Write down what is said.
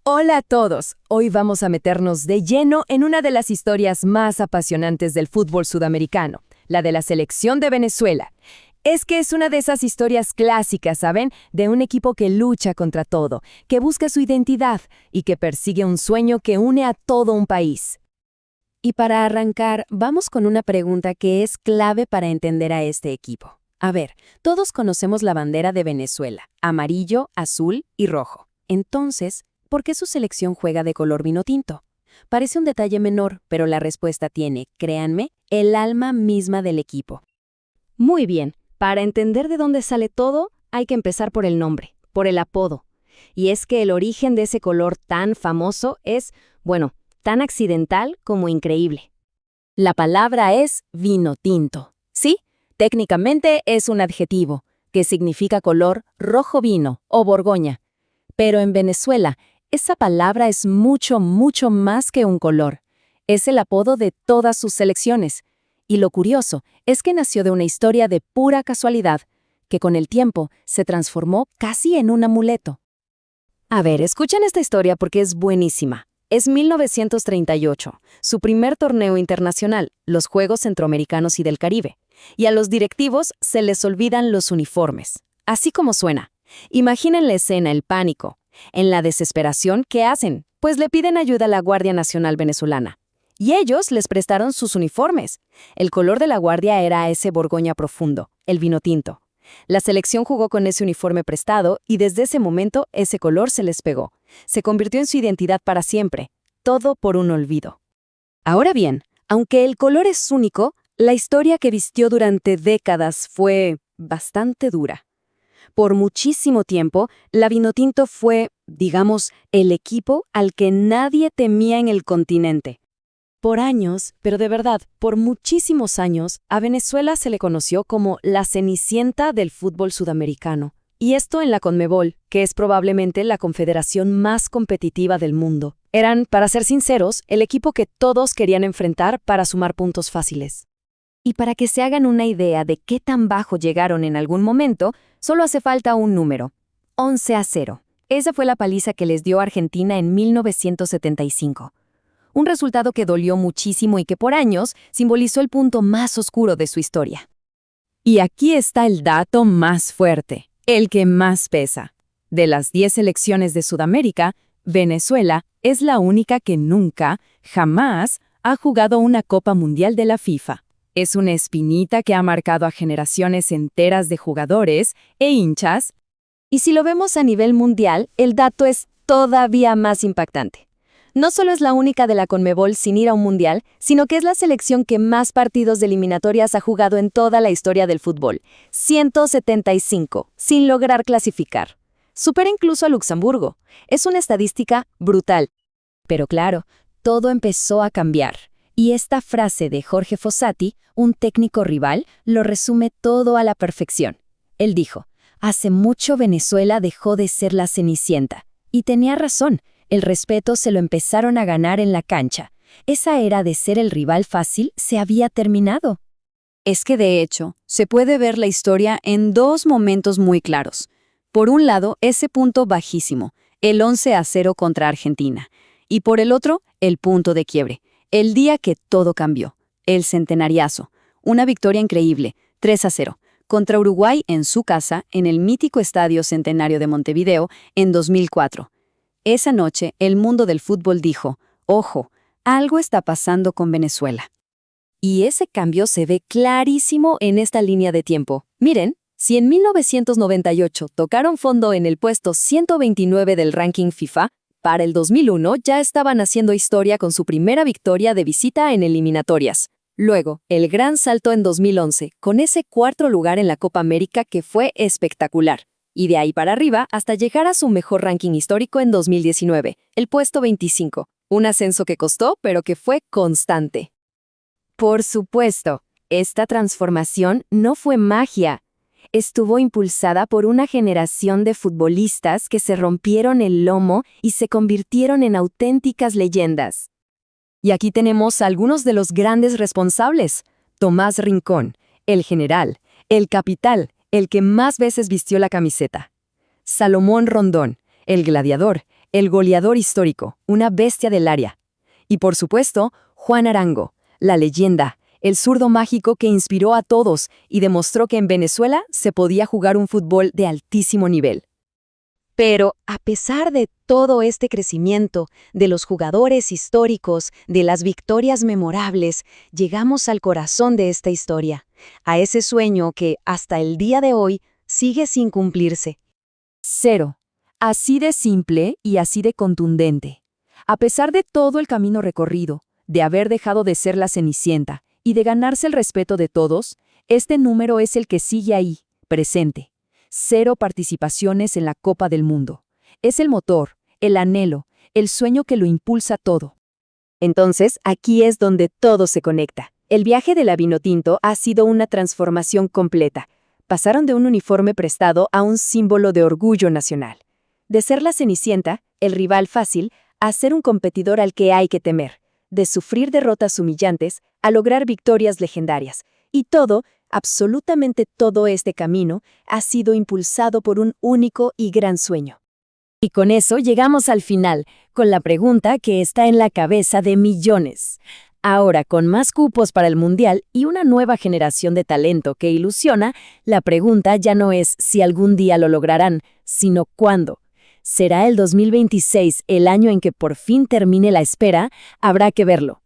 Hola a todos. Hoy vamos a meternos de lleno en una de las historias más apasionantes del fútbol sudamericano, la de la selección de Venezuela. Es que es una de esas historias clásicas, ¿saben? De un equipo que lucha contra todo, que busca su identidad y que persigue un sueño que une a todo un país. Y para arrancar, vamos con una pregunta que es clave para entender a este equipo. A ver, todos conocemos la bandera de Venezuela, amarillo, azul y rojo. Entonces, ¿por qué su selección juega de color vino tinto? Parece un detalle menor, pero la respuesta tiene, créanme, el alma misma del equipo. Muy bien, para entender de dónde sale todo, hay que empezar por el nombre, por el apodo. Y es que el origen de ese color tan famoso es, bueno, tan accidental como increíble. La palabra es vino tinto. Sí, técnicamente es un adjetivo, que significa color rojo vino o Borgoña. Pero en Venezuela, esa palabra es mucho, mucho más que un color. Es el apodo de todas sus selecciones. Y lo curioso es que nació de una historia de pura casualidad, que con el tiempo se transformó casi en un amuleto. A ver, escuchen esta historia porque es buenísima. Es 1938, su primer torneo internacional, los Juegos Centroamericanos y del Caribe. Y a los directivos se les olvidan los uniformes. Así como suena. Imaginen la escena, el pánico. En la desesperación, ¿qué hacen? Pues le piden ayuda a la Guardia Nacional Venezolana. Y ellos les prestaron sus uniformes. El color de la Guardia era ese Borgoña profundo, el vino tinto. La selección jugó con ese uniforme prestado y desde ese momento ese color se les pegó. Se convirtió en su identidad para siempre. Todo por un olvido. Ahora bien, aunque el color es único, la historia que vistió durante décadas fue bastante dura. Por muchísimo tiempo, la Vinotinto fue, digamos, el equipo al que nadie temía en el continente. Por años, pero de verdad, por muchísimos años, a Venezuela se le conoció como la Cenicienta del fútbol sudamericano. Y esto en la Conmebol, que es probablemente la confederación más competitiva del mundo. Eran, para ser sinceros, el equipo que todos querían enfrentar para sumar puntos fáciles. Y para que se hagan una idea de qué tan bajo llegaron en algún momento, solo hace falta un número: 11-0. Esa fue la paliza que les dio Argentina en 1975. Un resultado que dolió muchísimo y que por años simbolizó el punto más oscuro de su historia. Y aquí está el dato más fuerte, el que más pesa. De las 10 selecciones de Sudamérica, Venezuela es la única que nunca, jamás, ha jugado una Copa Mundial de la FIFA. Es una espinita que ha marcado a generaciones enteras de jugadores e hinchas. Y si lo vemos a nivel mundial, el dato es todavía más impactante. No solo es la única de la Conmebol sin ir a un mundial, sino que es la selección que más partidos de eliminatorias ha jugado en toda la historia del fútbol. 175, sin lograr clasificar. Supera incluso a Luxemburgo. Es una estadística brutal. Pero claro, todo empezó a cambiar. Y esta frase de Jorge Fossati, un técnico rival, lo resume todo a la perfección. Él dijo: hace mucho Venezuela dejó de ser la Cenicienta. Y tenía razón. El respeto se lo empezaron a ganar en la cancha. Esa era de ser el rival fácil se había terminado. Es que de hecho, se puede ver la historia en dos momentos muy claros. Por un lado, ese punto bajísimo, el 11-0 contra Argentina. Y por el otro, el punto de quiebre, el día que todo cambió, el centenariazo. Una victoria increíble, 3-0, contra Uruguay en su casa, en el mítico Estadio Centenario de Montevideo, en 2004. Esa noche, el mundo del fútbol dijo: ojo, algo está pasando con Venezuela. Y ese cambio se ve clarísimo en esta línea de tiempo. Miren, si en 1998 tocaron fondo en el puesto 129 del ranking FIFA, para el 2001 ya estaban haciendo historia con su primera victoria de visita en eliminatorias. Luego, el gran salto en 2011, con ese cuarto lugar en la Copa América que fue espectacular. Y de ahí para arriba hasta llegar a su mejor ranking histórico en 2019, el puesto 25. Un ascenso que costó, pero que fue constante. Por supuesto, esta transformación no fue magia. Estuvo impulsada por una generación de futbolistas que se rompieron el lomo y se convirtieron en auténticas leyendas. Y aquí tenemos a algunos de los grandes responsables: Tomás Rincón, el general, el capital, el que más veces vistió la camiseta; Salomón Rondón, el gladiador, el goleador histórico, una bestia del área. Y por supuesto, Juan Arango, la leyenda, el zurdo mágico que inspiró a todos y demostró que en Venezuela se podía jugar un fútbol de altísimo nivel. Pero, a pesar de todo este crecimiento, de los jugadores históricos, de las victorias memorables, llegamos al corazón de esta historia, a ese sueño que, hasta el día de hoy, sigue sin cumplirse. 0. Así de simple y así de contundente. A pesar de todo el camino recorrido, de haber dejado de ser la Cenicienta y de ganarse el respeto de todos, este número es el que sigue ahí, presente. 0 participaciones en la Copa del Mundo. Es el motor, el anhelo, el sueño que lo impulsa todo. Entonces, aquí es donde todo se conecta. El viaje de la Vinotinto ha sido una transformación completa. Pasaron de un uniforme prestado a un símbolo de orgullo nacional. De ser la Cenicienta, el rival fácil, a ser un competidor al que hay que temer. De sufrir derrotas humillantes a lograr victorias legendarias. Y todo, absolutamente todo este camino, ha sido impulsado por un único y gran sueño. Y con eso llegamos al final, con la pregunta que está en la cabeza de millones. Ahora, con más cupos para el Mundial y una nueva generación de talento que ilusiona, la pregunta ya no es si algún día lo lograrán, sino cuándo. ¿Será el 2026 el año en que por fin termine la espera? Habrá que verlo.